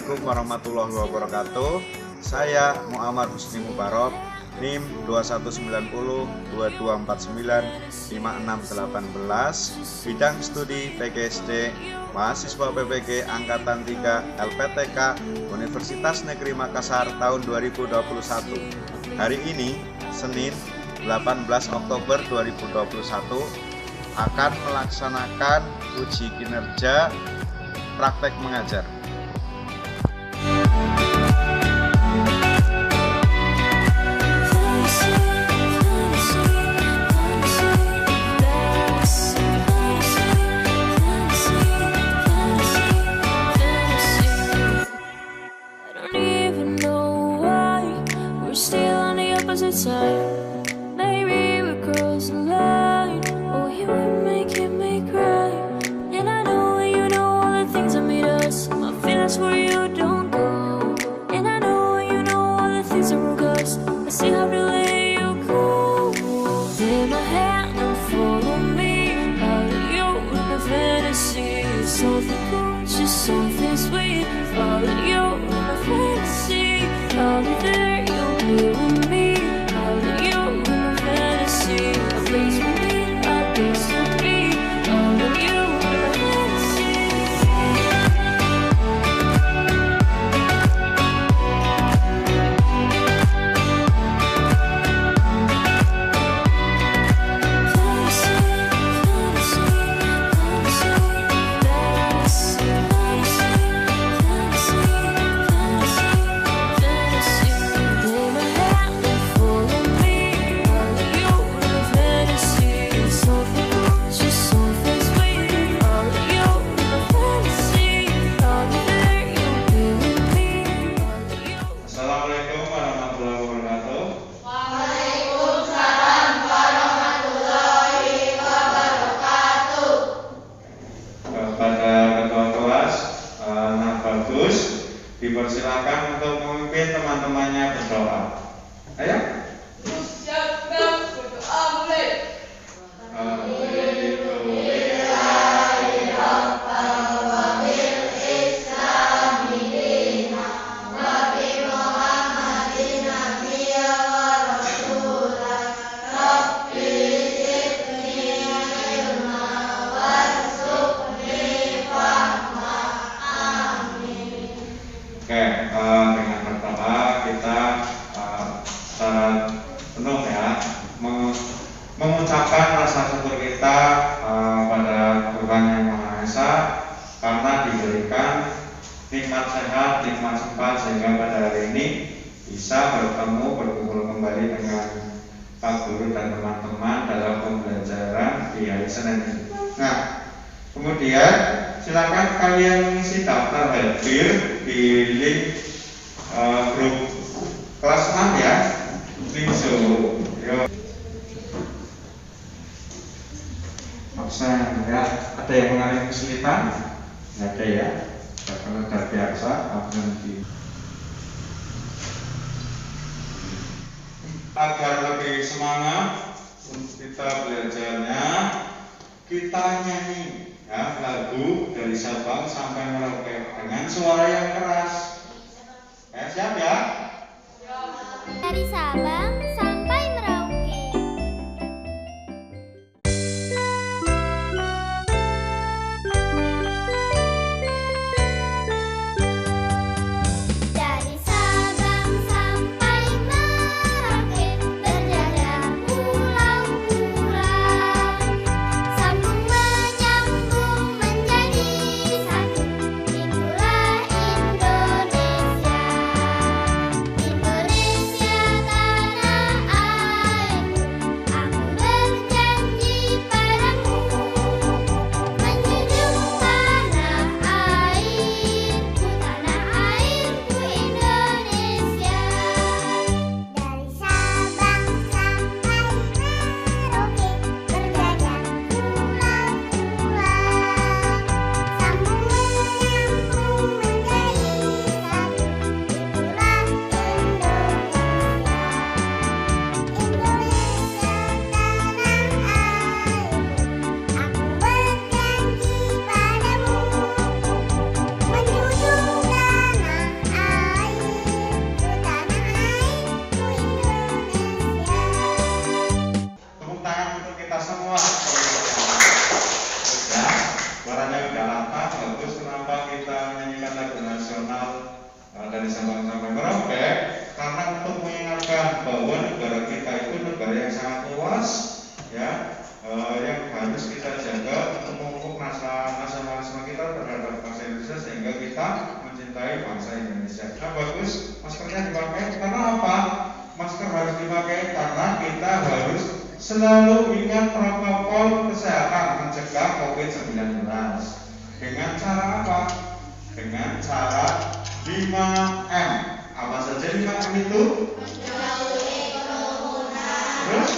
Assalamualaikum warahmatullahi wabarakatuh. Saya Muhammad Husni Mubarok, NIM 219022495618, bidang studi PGSD, mahasiswa PPG Angkatan 3 LPTK Universitas Negeri Makassar tahun 2021. Hari ini, Senin 18 Oktober 2021, akan melaksanakan uji kinerja praktek mengajar. Maybe we cross the line, or you were making me cry. And I know you know all the things that made us. My feelings for you don't go. And I know you know all the things that broke us. I still have to let you go. Take my hand and follow me out of your inner fantasy. Something cool, just something sweet. Follow your inner fantasy. I'll be there, you'll be with me. Dipersilakan untuk memimpin teman-temannya berdoa. Ayo. Siap, berdoa mulai. Dengan berdoa kita secara penuh ya mengucapkan rasa syukur kita pada Tuhan Yang Maha Esa karena diberikan nikmat sehat, nikmat sempat sehingga pada hari ini bisa berkumpul kembali dengan Pak Guru dan teman-teman dalam pembelajaran di hari Senin ini. Nah, kemudian silakan kalian mengisi daftar hadir di link grup kelas 6 ya, link Zoom. Absen ya. Ada yang mengalami kesulitan? Nggak ada ya. Karena sudah biasa absen di. Agar lebih semangat kita belajarnya, kita nyanyi ya lagu dari Sabang sampai Merauke dengan suara yang keras. Siap ya? Dari Sabang sampai Merauke. Dari Sabang sampai Merauke, berjajah pulau-pulau, sambung menyambung menjadi satu. Itulah Indonesia, Indonesia tanah bahwa negara kita itu negara yang sangat luas, ya, yang harus kita jaga untuk memupuk nasionalisme kita terhadap bangsa Indonesia sehingga kita mencintai bangsa Indonesia. Nah, bagus maskernya dipakai karena apa? Masker harus dipakai karena kita harus selalu ingat protokol kesehatan mencegah COVID-19. Dengan cara apa? Dengan cara 5M. Apa saja 5M itu? Terus?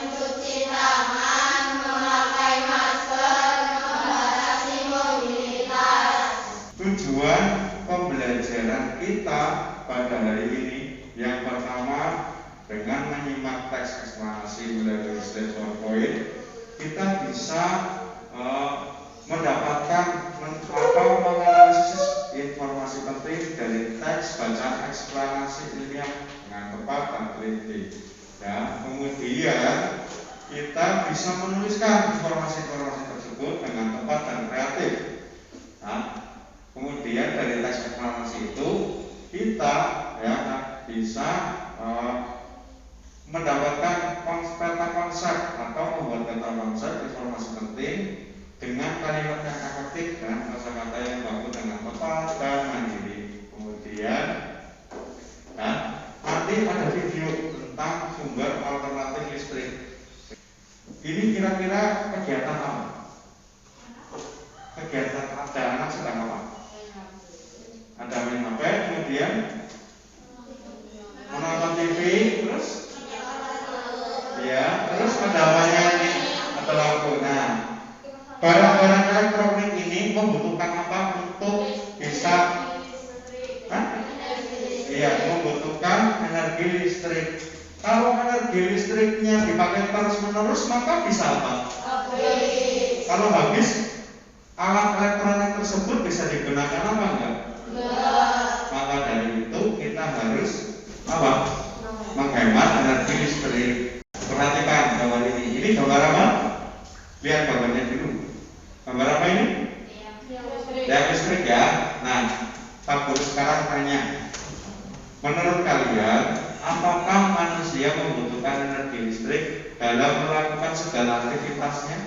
mencuci tangan, memakai masker, membatasi mobilitas. Tujuan pembelajaran kita pada hari ini yang pertama, dengan menyimak teks eksplanasi melalui slide PowerPoint, kita bisa mendapatkan atau menganalisis informasi penting dari teks bacaan eksplanasi ilmiah dengan tepat dan teliti. Ya, kemudian kita bisa menuliskan informasi-informasi tersebut dengan tepat dan kreatif. Nah, kemudian dari teks eksplanasi itu kita ya bisa mendapatkan peta konsep atau membuat peta konsep informasi penting dengan kalimat yang efektif dan kata-kata yang baku dengan tepat dan mandiri. Kemudian nanti ada video tentang sumber alternatif listrik. Ini kira-kira kegiatan apa? Kegiatan ada anak sedang apa? Ada main HP, kemudian menonton TV, terus ya, terus ada apanya ini? Ada lampu. Nah, barang-barang elektronik ini membutuhkan apa untuk bisa? Iya, membutuhkan energi listrik. Kalau energi listriknya dipakai terus-menerus, maka bisa apa? Kalau habis, alat elektronik tersebut bisa digunakan apa enggak? Maka dari itu kita harus apa? Menghemat energi listrik. Perhatikan gambar ini. Ini gambar apa? Lihat gambarnya dulu. Gambar apa ini? Tiang listrik ya. Nah, Pak Guru sekarang tanya, menurut kalian, apakah manusia membutuhkan energi listrik dalam melakukan segala aktivitasnya?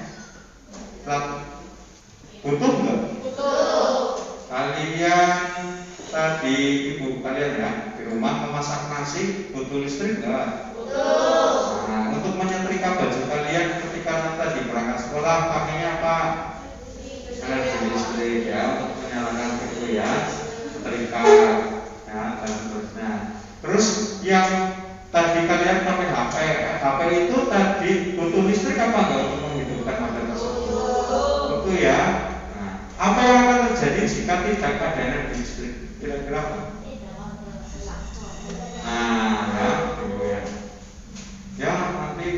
Butuh enggak? Betul. Kalian tadi, ibu kalian ya, di rumah memasak nasi, butuh listrik enggak? Betul. Nah, untuk menyetrika baju kalian ketika nanti berangkat sekolah, pakainya apa? Energi listrik ya, untuk menyalakan itu ya, setrika ya, dan seterusnya. Terus yang tadi kalian pakai HP itu tadi butuh listrik apa enggak untuk menghidupkan HP tersebut? Butuh ya. Nah, apa yang akan terjadi jika tidak ada energi listrik? Kira-kira apa? Nah, ya, gitu ya. Ya, nanti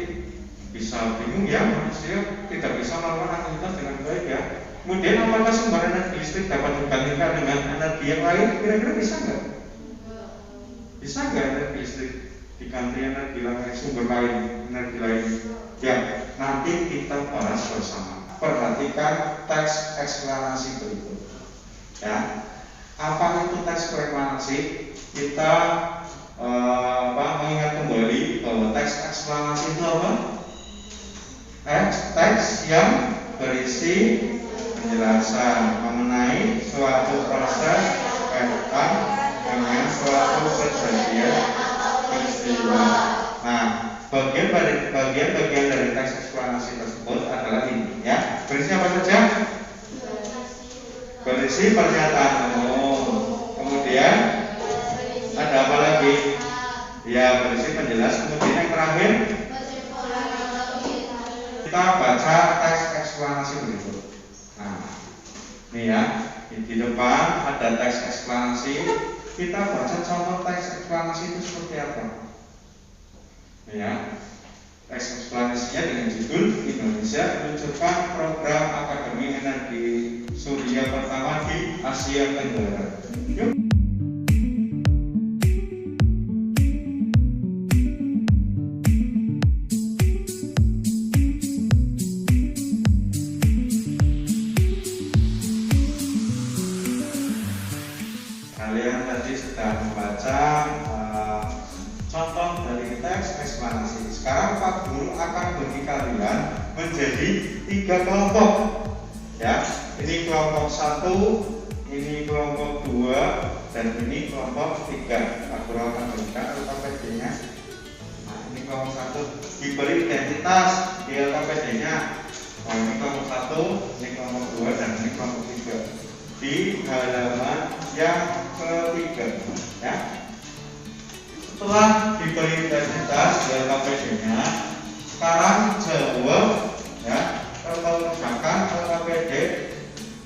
bisa bingung ya, manusia tidak bisa melakukan aktivitas dengan baik ya. Kemudian apakah sumber energi listrik dapat digantikan dengan energi yang lain? Kira-kira bisa nggak? Bisa nggak energi listrik diganti energi lain, sumber lain, energi lain? Ya, nanti kita bahas bersama. Perhatikan teks eksplanasi berikut. Ya, apa itu teks eksplanasi? Kita mengingat kembali bahwa teks eksplanasi itu apa? Teks yang berisi penjelasan mengenai suatu proses kaitan dengan suatu kejadian peristiwa. Nah, bagian dari teks eksplanasi tersebut adalah ini ya. Berisi apa saja? Berisi pernyataan umum. Kemudian ada apa lagi? Ya, berisi penjelas. Kemudian yang terakhir kita baca teks eksplanasi berikut. Nah, ini ya, di depan ada teks eksplanasi. Kita baca contoh teks eksplanasi itu seperti apa? Ya, teks eksplanasinya dengan judul Indonesia meluncurkan program Akademi Energi Surya pertama di Asia Tenggara. Yuk. Kalian tadi sudah membaca eksplanasi. Sekarang Pak Guru akan bagi kalian menjadi 3 kelompok. Ya, ini kelompok 1, ini kelompok 2, dan ini kelompok 3. Pak Guru akan berikan LKPD-nya. Nah, ini kelompok 1 diberi identitas di LKPD-nya. Nah, ini kelompok 1, ini kelompok 2, dan ini kelompok 3. Di halaman yang ketiga, ya. Setelah diberi identitas di LKPD-nya, sekarang jawab, ya, atau kerjakan LKPD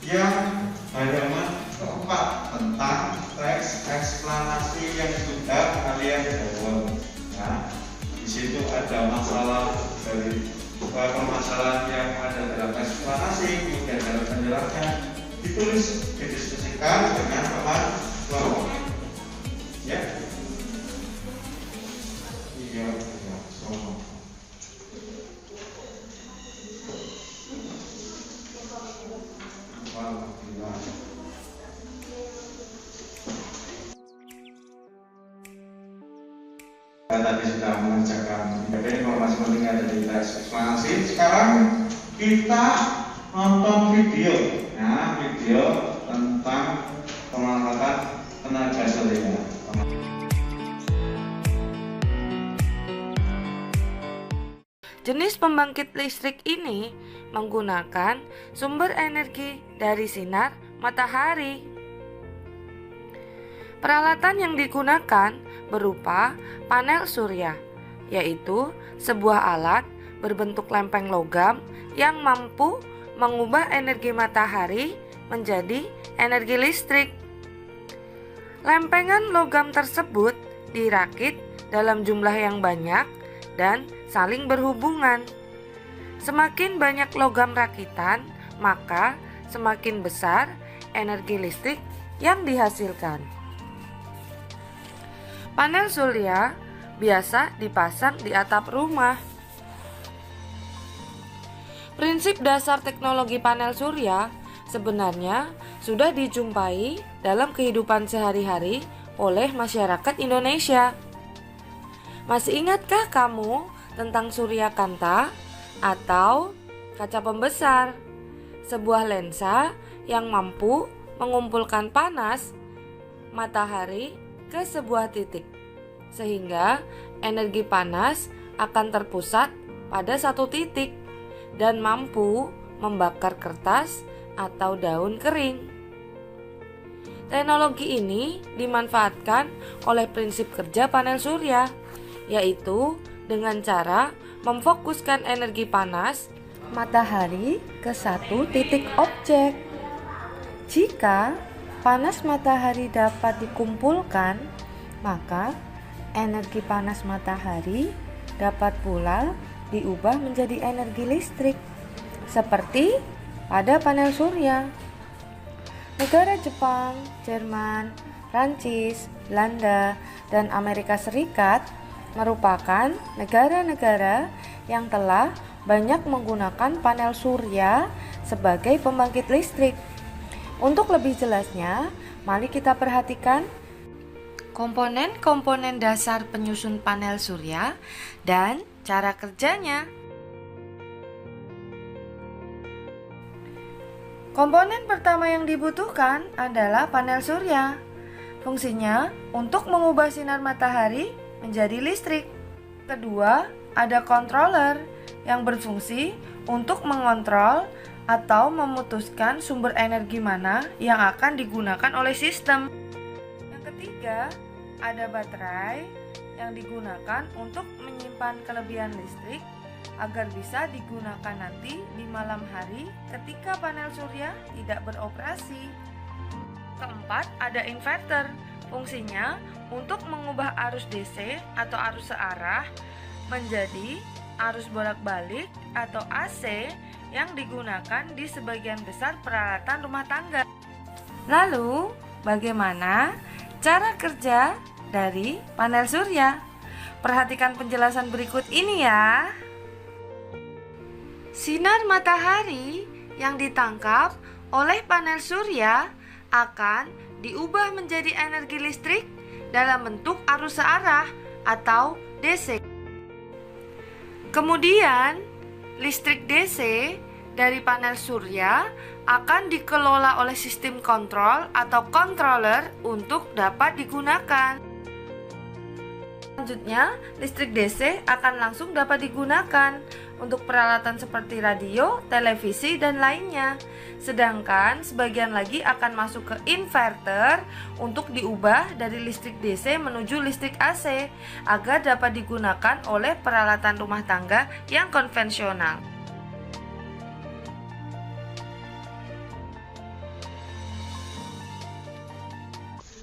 yang halaman keempat tentang teks eksplanasi yang sudah kalian jawab. Ya, di situ ada masalah dari permasalahan yang ada dalam eksplanasi, kemudian ada penjelasan, ditulis, didiskusikan dengan teman kelompok. Ya. Iya, sama. Saya tadi sudah mengerjakan informasi penting ada di teks eksplanasi. Sekarang kita nonton video, ya, video tentang pemanfaatan tenaga surya. Jenis pembangkit listrik ini menggunakan sumber energi dari sinar matahari. Peralatan yang digunakan berupa panel surya, yaitu sebuah alat berbentuk lempeng logam yang mampu mengubah energi matahari menjadi energi listrik. Lempengan logam tersebut dirakit dalam jumlah yang banyak dan saling berhubungan. Semakin banyak logam rakitan, maka semakin besar energi listrik yang dihasilkan. Panel surya biasa dipasang di atap rumah. Prinsip dasar teknologi panel surya sebenarnya sudah dijumpai dalam kehidupan sehari-hari oleh masyarakat Indonesia. Masih ingatkah kamu tentang surya kanta atau kaca pembesar? Sebuah lensa yang mampu mengumpulkan panas matahari ke sebuah titik, sehingga energi panas akan terpusat pada satu titik dan mampu membakar kertas atau daun kering. Teknologi ini dimanfaatkan oleh prinsip kerja panel surya, yaitu dengan cara memfokuskan energi panas matahari ke satu titik objek. Jika panas matahari dapat dikumpulkan, maka energi panas matahari dapat pula diubah menjadi energi listrik, seperti pada panel surya. Negara Jepang, Jerman, Prancis, Belanda, dan Amerika Serikat merupakan negara-negara yang telah banyak menggunakan panel surya sebagai pembangkit listrik. Untuk lebih jelasnya, mari kita perhatikan komponen-komponen dasar penyusun panel surya dan cara kerjanya. Komponen pertama yang dibutuhkan adalah panel surya. Fungsinya untuk mengubah sinar matahari menjadi listrik. Kedua, ada controller yang berfungsi untuk mengontrol atau memutuskan sumber energi mana yang akan digunakan oleh sistem. Yang ketiga, ada baterai yang digunakan untuk menyimpan kelebihan listrik agar bisa digunakan nanti di malam hari ketika panel surya tidak beroperasi. Keempat, ada inverter. Fungsinya untuk mengubah arus DC atau arus searah menjadi arus bolak-balik atau AC yang digunakan di sebagian besar peralatan rumah tangga. Lalu, bagaimana cara kerja dari panel surya? Perhatikan penjelasan berikut ini ya. Sinar matahari yang ditangkap oleh panel surya akan diubah menjadi energi listrik dalam bentuk arus searah atau DC. Kemudian, listrik DC dari panel surya akan dikelola oleh sistem kontrol atau controller untuk dapat digunakan. Selanjutnya, listrik DC akan langsung dapat digunakan untuk peralatan seperti radio, televisi, dan lainnya. Sedangkan sebagian lagi akan masuk ke inverter untuk diubah dari listrik DC menuju listrik AC agar dapat digunakan oleh peralatan rumah tangga yang konvensional.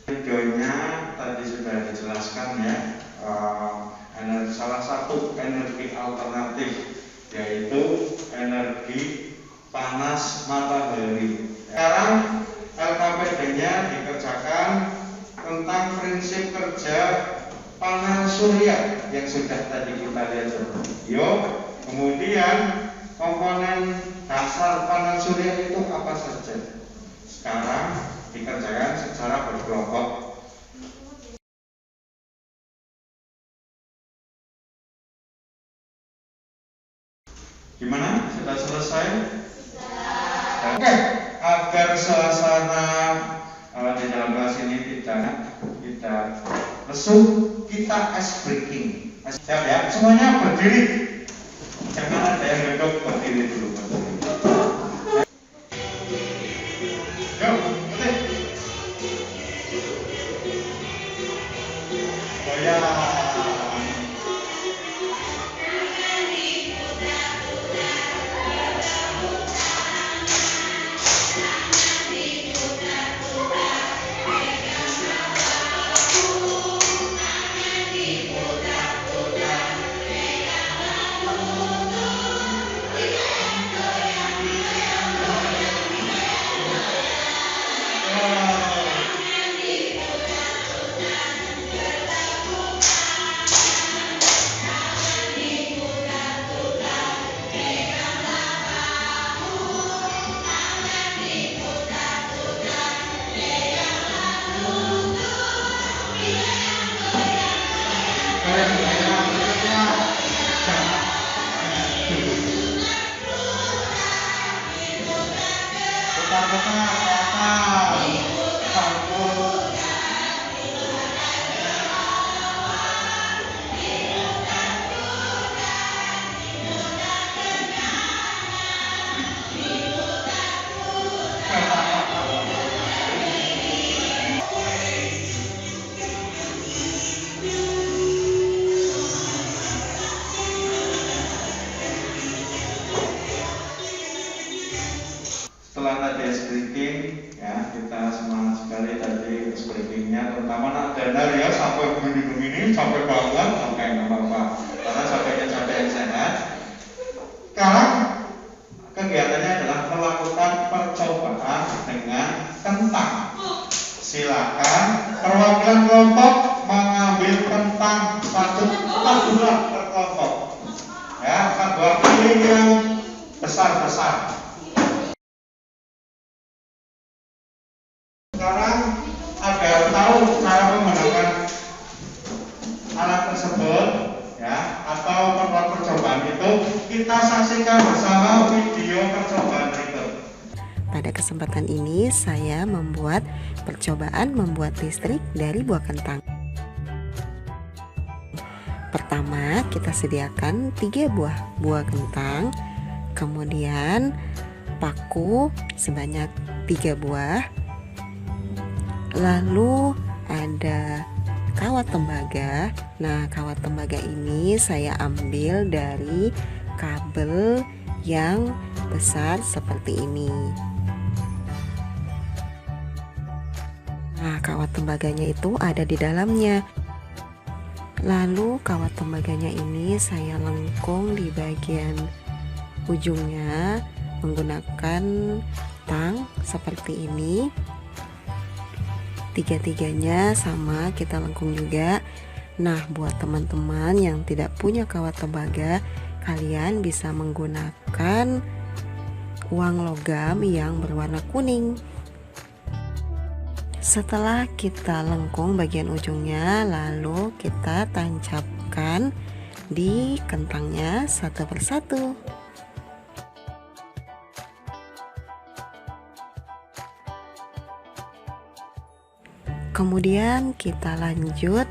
Videonya tadi sudah dijelaskan ya, salah satu energi alternatif yaitu energi panas matahari. Sekarang LKPD-nya dikerjakan tentang prinsip kerja panel surya yang sudah tadi kita lihat. Kemudian komponen dasar panel surya itu apa saja? Sekarang dikerjakan secara berkelompok. Gimana? Sudah selesai? Sudah. Oke, agar suasana di dalam kelas ini tidak lesu, kita ice breaking. Siap ya? Semuanya berdiri. Jangan ada yang duduk, berdiri dulu. Yuk, berdiri. Goyang. Setelah tadi ice breaking, ya kita semangat sekali tadi ice breakingnya, terutama nak Dana ya sampai begini sampai banget, sampai nggak apa-apa, karena capeknya capek yang sehat. Sekarang kegiatannya adalah melakukan percobaan dengan kentang. Silakan perwakilan kelompok mengambil kentang satu buah per kelompok, ya, 4 buah piring yang besar-besar. Sekarang agar tahu cara menggunakan alat tersebut ya atau percobaan itu, kita saksikan bersama video percobaan berikut. Pada kesempatan ini saya membuat percobaan membuat listrik dari buah kentang. Pertama, kita sediakan 3 buah kentang, kemudian paku sebanyak 3 buah. Lalu ada kawat tembaga. Nah, kawat tembaga ini saya ambil dari kabel yang besar seperti ini. Nah, kawat tembaganya itu ada di dalamnya. Lalu kawat tembaganya ini saya lengkung di bagian ujungnya menggunakan tang seperti ini. Tiga-tiganya sama kita lengkung juga. Nah, buat teman-teman yang tidak punya kawat tembaga, kalian bisa menggunakan uang logam yang berwarna kuning. Setelah kita lengkung bagian ujungnya, lalu kita tancapkan di kentangnya satu persatu. Kemudian kita lanjut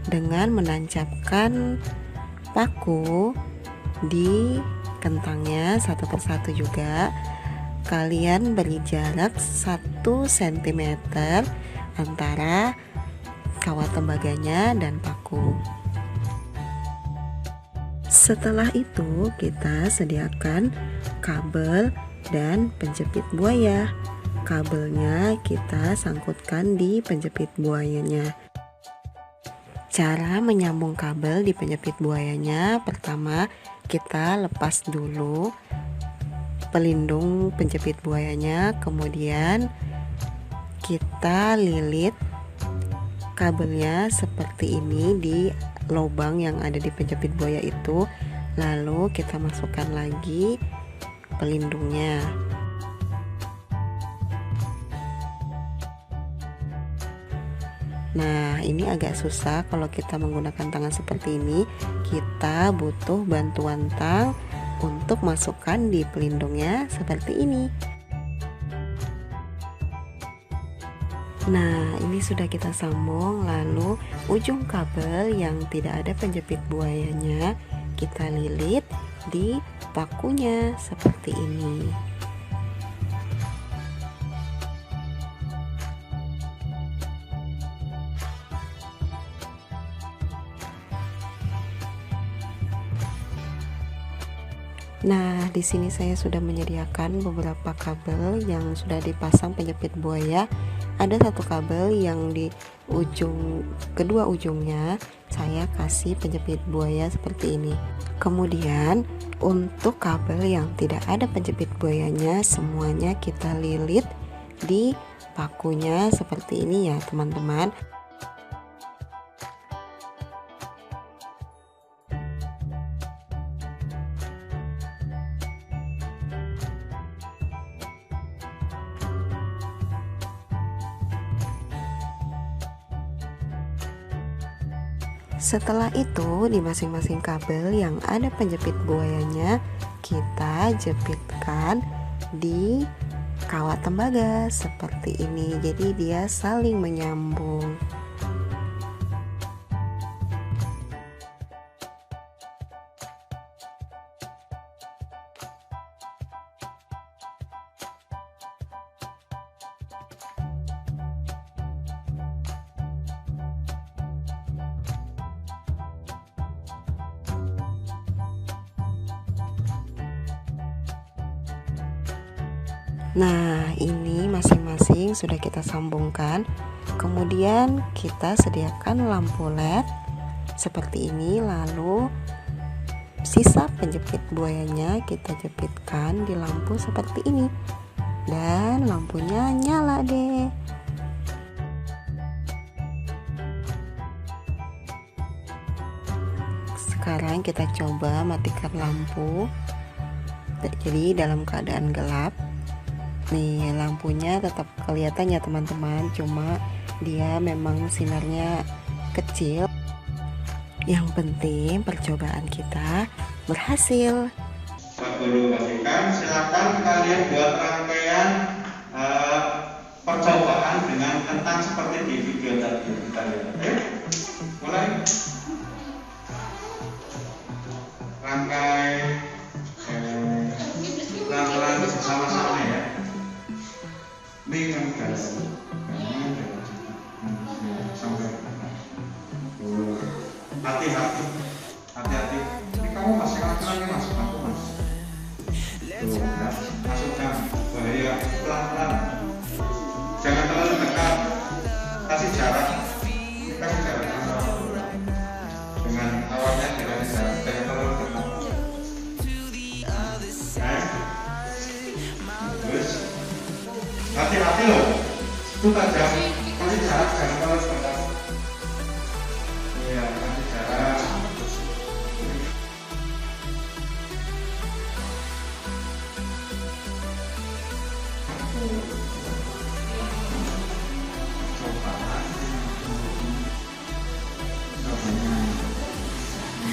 dengan menancapkan paku di kentangnya satu persatu juga. Kalian beri jarak 1 cm antara kawat tembaganya dan paku. Setelah itu kita sediakan kabel dan penjepit buaya. Kabelnya kita sangkutkan di penjepit buayanya. Cara menyambung kabel di penjepit buayanya, pertama kita lepas dulu pelindung penjepit buayanya, kemudian kita lilit kabelnya seperti ini di lubang yang ada di penjepit buaya itu, lalu kita masukkan lagi pelindungnya. Nah, ini agak susah kalau kita menggunakan tangan seperti ini. Kita butuh bantuan tang untuk masukkan di pelindungnya seperti ini. Nah, ini sudah kita sambung. Lalu ujung kabel yang tidak ada penjepit buayanya kita lilit di pakunya seperti ini. Nah, di sini saya sudah menyediakan beberapa kabel yang sudah dipasang penjepit buaya. Ada satu kabel yang di kedua ujungnya saya kasih penjepit buaya seperti ini. Kemudian untuk kabel yang tidak ada penjepit buayanya, semuanya kita lilit di pakunya seperti ini ya teman-teman. Setelah itu di masing-masing kabel yang ada penjepit buayanya kita jepitkan di kawat tembaga seperti ini. Jadi dia saling menyambung. Nah, ini masing-masing sudah kita sambungkan. Kemudian kita sediakan lampu LED seperti ini. Lalu sisa penjepit buayanya kita jepitkan di lampu seperti ini. Dan lampunya nyala deh. Sekarang kita coba matikan lampu. Jadi dalam keadaan gelap. Nih, lampunya tetap kelihatan ya teman-teman, cuma dia memang sinarnya kecil. Yang penting percobaan kita berhasil. Pak Guru pastikan, silakan kalian buat rangkaian percobaan dengan kentang seperti di video tadi kita lihat. Oke? Mulai. Rangkai pelan-pelan bersama-sama ya. Ini yang dalam, sampai hati-hati, hati-hati. Ini kamu masih lagi masuk aku mas. Masukkan bahaya, pelan-pelan. Jangan terlalu dekat. Kasih jarak dengan awalnya jangan terlalu dekat. Terus. Hati-hati loh, itu tajam, kasih jarak, jangan terlalu dekat. Iya, kasih jarak. Coba.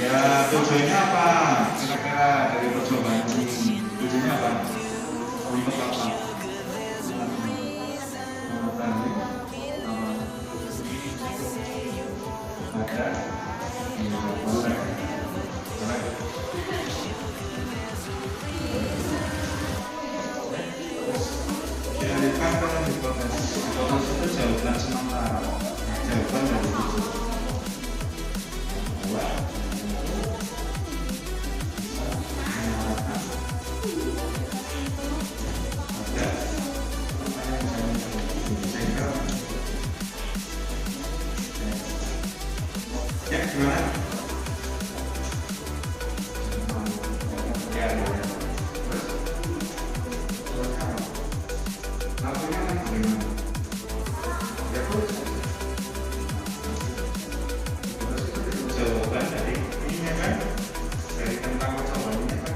Ya. tujuannya apa? Kira-kira dari percobaan ini tujuannya apa? Untuk apa? Dialihkan ke hipotesis. Hipotesis itu jawaban sementara. Jawaban dari itu. Ya, gimana? Ya, lakunya kan gimana? Ya, jawaban dari ini kan, dari tentang jawabannya kan.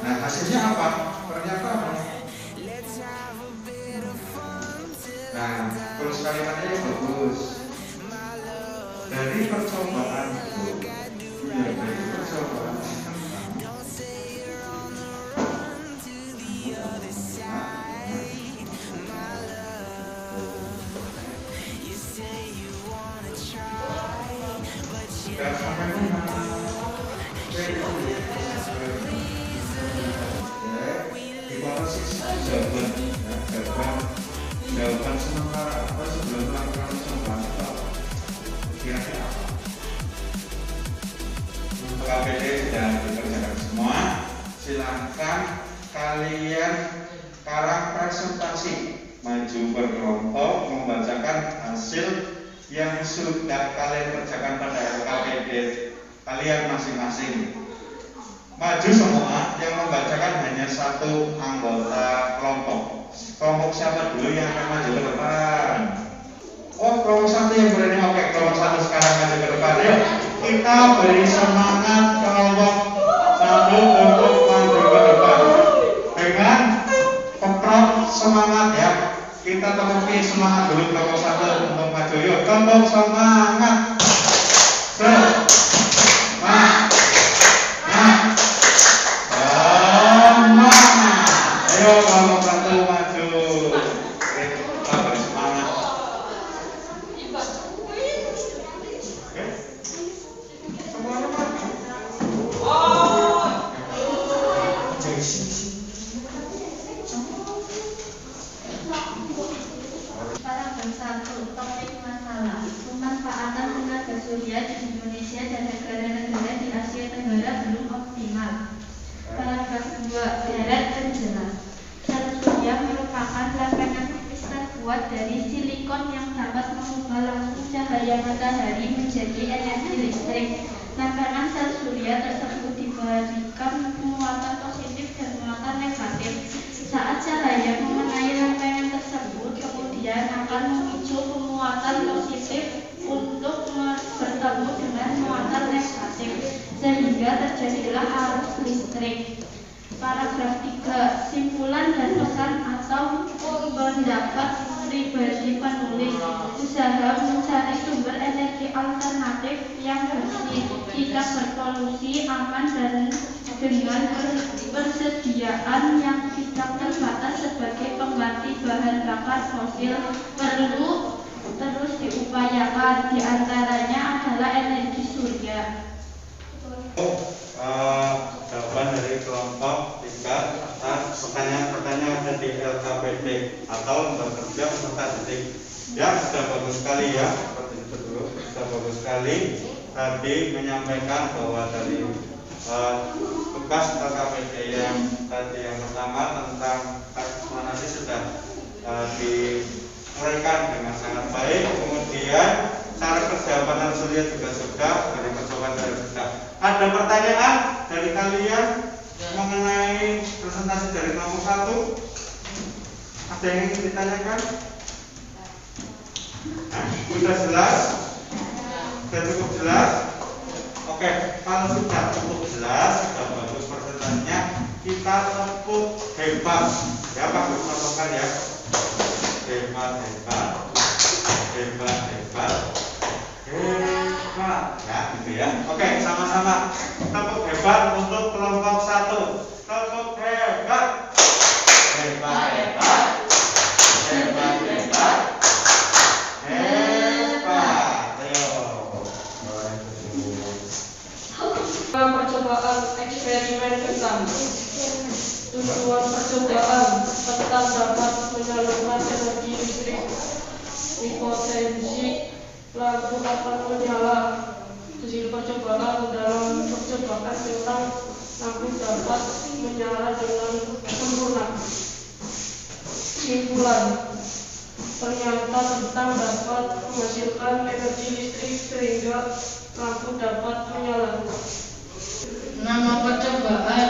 Nah, hasilnya apa? Ternyata apa? Nah, terus kalimatnya yang bagus. Dari percobaan itu, ya dari percobaan jawaban sementara apa sebelum melakukan percobaan itu apa? Kira-kira apa? Untuk APD sudah dikerjakan semua. Silakan kalian karang presentasi, maju berkelompok membacakan hasil yang sudah kalian kerjakan pada LKPD kalian masing-masing. Maju semua, yang membacakan hanya satu anggota kelompok. Kelompok siapa dulu yang akan maju ke depan? Oh, kelompok satu yang berani. Oke, kelompok satu sekarang maju ke depan. Yuk, kita beri semangat kelompok satu untuk maju ke depan dengan keprot semangat ya. Kita temukan semangat dulu kelompok satu untuk maju. Yuk, kelompok semangat. Ayo kelompok satu maju. Oke, kita beri semangat. Oke, semuanya maju. Paragraf 1. Topik masalah pemanfaatan tenaga surya di Indonesia dan negara-negara di Asia Tenggara belum optimal. Paragraf 2. Deret dan jelas. Sel surya merupakan lampangan tipis terbuat dari silikon yang dapat mengubah langsung cahaya matahari menjadi energi listrik. Lampangan sel surya tersebut diberikan muatan positif dan muatan negatif. Saat cahaya mengenai lampangan tersebut, kemudian akan memicu muatan positif untuk bertemu dengan muatan negatif, sehingga terjadilah arus listrik. Paragraf 3. Simpulan dan pesan atau pendapat pribadi penulis. Usaha mencari sumber energi alternatif yang bersih, tidak berpolusi, aman, dan dengan persediaan yang tidak terbatas sebagai pengganti bahan bakar fosil perlu terus diupayakan. Di antaranya adalah energi surya. Jawaban dari kelompok 3 atas pertanyaan-pertanyaan dari LKPD atau lembar kerja peserta didik. Ya, sudah bagus sekali ya. Seperti itu dulu. Sudah bagus sekali. Tadi menyampaikan bahwa dari tugas LKPD yang tadi yang pertama tentang taksonasi sudah diuraikan dengan sangat baik. Kemudian cara kerja panel surya juga sudah, dari percobaan dari sudah. Ada pertanyaan dari kalian mengenai presentasi dari kelompok 1? Ada yang ingin ditanyakan? Sudah jelas? Sudah cukup jelas? Oke, kalau sudah cukup jelas, sudah bagus presentasinya, kita tepuk hebat. Ya, bagus contohkan ya. Hebat, hebat, hebat, hebat. ya gitu ya. Oke, sama-sama tepuk hebat untuk kelompok 1. Tepuk hebat. Hebat, hebat. Hebat, hebat. Hebat. Ayo. Percobaan eksperimen pertama. Tujuan percobaan petang dapat menyalurkan energi listrik. Hipotensi lampu akan menyala. Hasil percobaan dalam percobaan tentang lampu dapat menyala dengan sempurna. Kesimpulan, ternyata petang dapat menghasilkan energi listrik sehingga lampu dapat menyala. Nama percobaan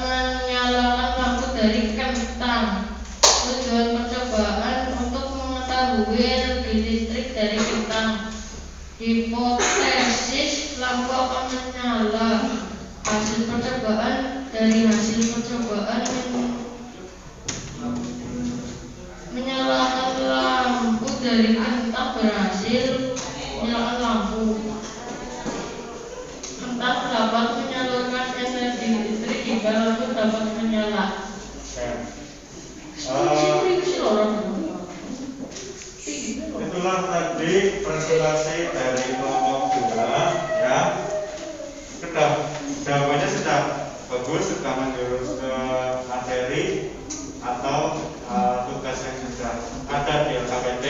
menyalakan lampu dari kentang. Tujuan percobaan untuk mengetahui energi listrik dari kentang. Hipotesis lampu akan menyala. Hasil percobaan menyalakan lampu dari kentang berhasil menyalakan lampu. Kentang dapat menyalurkan energi listrik hingga lampu dapat menyala. Itulah tadi presentasi dari kelompok 2 ya. Jawabannya sudah bagus, sudah menjurus ke materi atau tugas yang sudah ada di LKPD.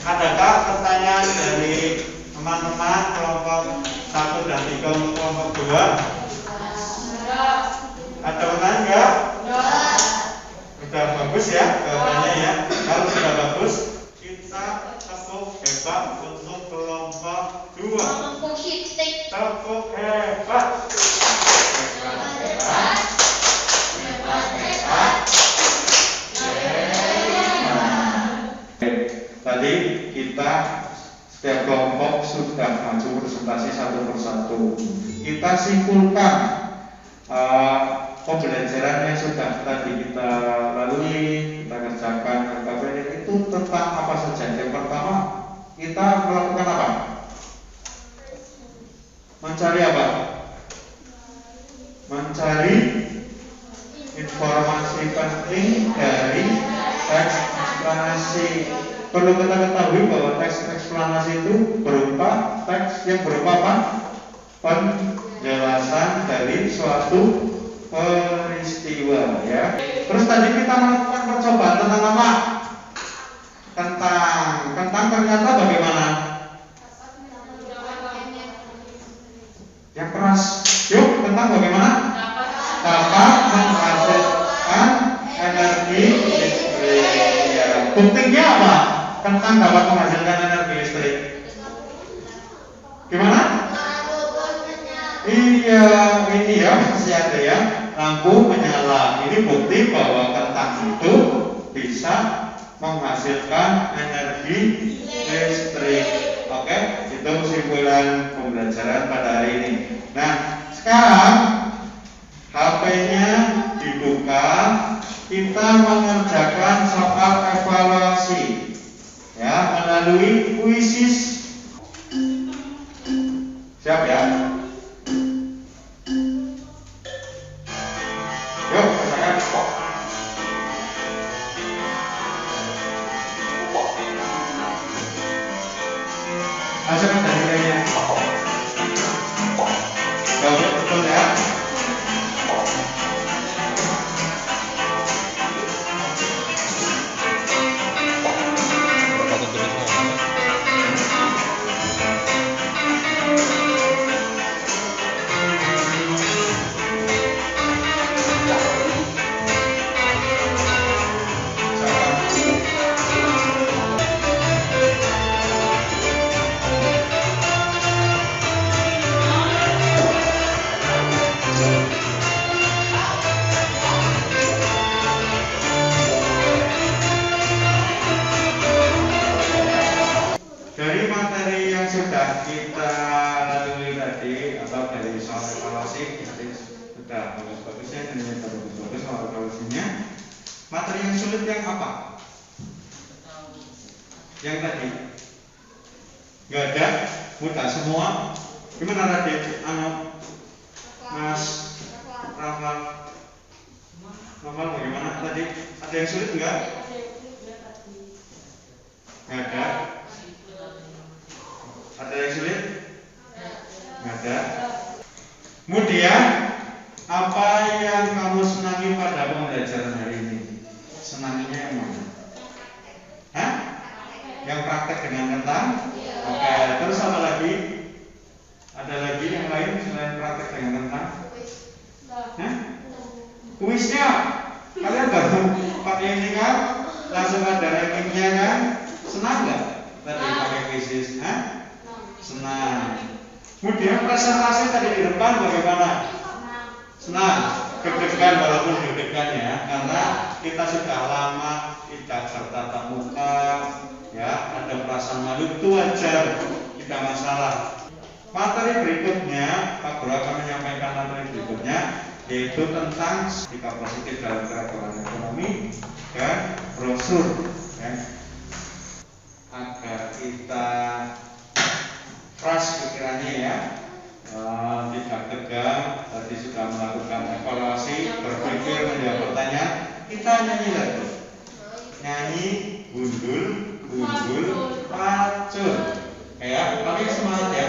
Adakah pertanyaan dari teman-teman kelompok 1 dan 3 untuk kelompok 2? Ada pertanyaan enggak? Sudah bagus ya jawabannya ya. Kalau sudah bagus, kita tepuk hebat untuk kelompok 2. Tepuk hebat. Tadi kita setiap kelompok sudah maju presentasi satu persatu. Kita simpulkan pembelajaran yang sudah tadi kita lalui, kita kerjakan LKPD itu tentang apa saja. Yang pertama, kita melakukan apa? Mencari apa? Mencari informasi penting dari teks eksplanasi. Perlu kita ketahui bahwa teks eksplanasi itu berupa teks yang berupa apa? Penjelasan dari suatu peristiwa ya. Terus tadi kita melakukan percobaan tentang apa? Kentang ternyata bagaimana? Yang keras. Yuk, kentang bagaimana? Dapat menghasilkan energi listrik. Ya. Buktinya apa? Kentang dapat menghasilkan energi listrik. Gimana? Iya, ini ya masih ada ya. Lampu menyala. Ini bukti bahwa kentang itu bisa menghasilkan energi listrik. Oke, itu kesimpulan pembelajaran pada hari ini. Nah, sekarang HP-nya dibuka, kita mengerjakan soal evaluasi ya melalui kuisis. Siap ya? Yuk, kerjakan. Hasilkan dari nilainya. Jawabnya betul ya. Dari materi yang sudah kita lalui tadi atau dari soal evaluasi tadi sudah bagus-bagusnya dan yang bagus-bagus soal evaluasinya. Materi yang sulit yang apa? Yang tadi Nggak ada, mudah semua. Gimana tadi? Mas Rafael bagaimana tadi? Ada yang sulit enggak? Nggak ada. Ada yang sulit? Nggak ada. Kemudian apa yang kamu senangi pada pembelajaran hari ini? Senanginya yang mana? Hah? Yang praktek dengan kentang? Oke, terus apa lagi? Ada lagi yang lain selain praktek dengan kentang? Hah? Kuisnya? Kalian baru pakai ini kan? Langsung ada rankingnya kan? Senang nggak tadi pakai kuisis? Hah? Senang. Kemudian presentasi tadi di depan bagaimana? Senang. Deg-degan walaupun deg-degan ya, karena kita sudah lama tidak bertatap muka, ya ada perasaan malu, itu wajar, tidak masalah. Materi berikutnya, Pak Guru akan menyampaikan materi berikutnya, yaitu tentang sikap positif dalam keadaan ekonomi dan brosur, ya. Agar kita fresh pikirannya ya, tidak tegang. Tadi sudah melakukan evaluasi, berpikir, menjawab pertanyaan. Kita nyanyi lagi, nyanyi gundul pacul, ya. Kalian semangat ya.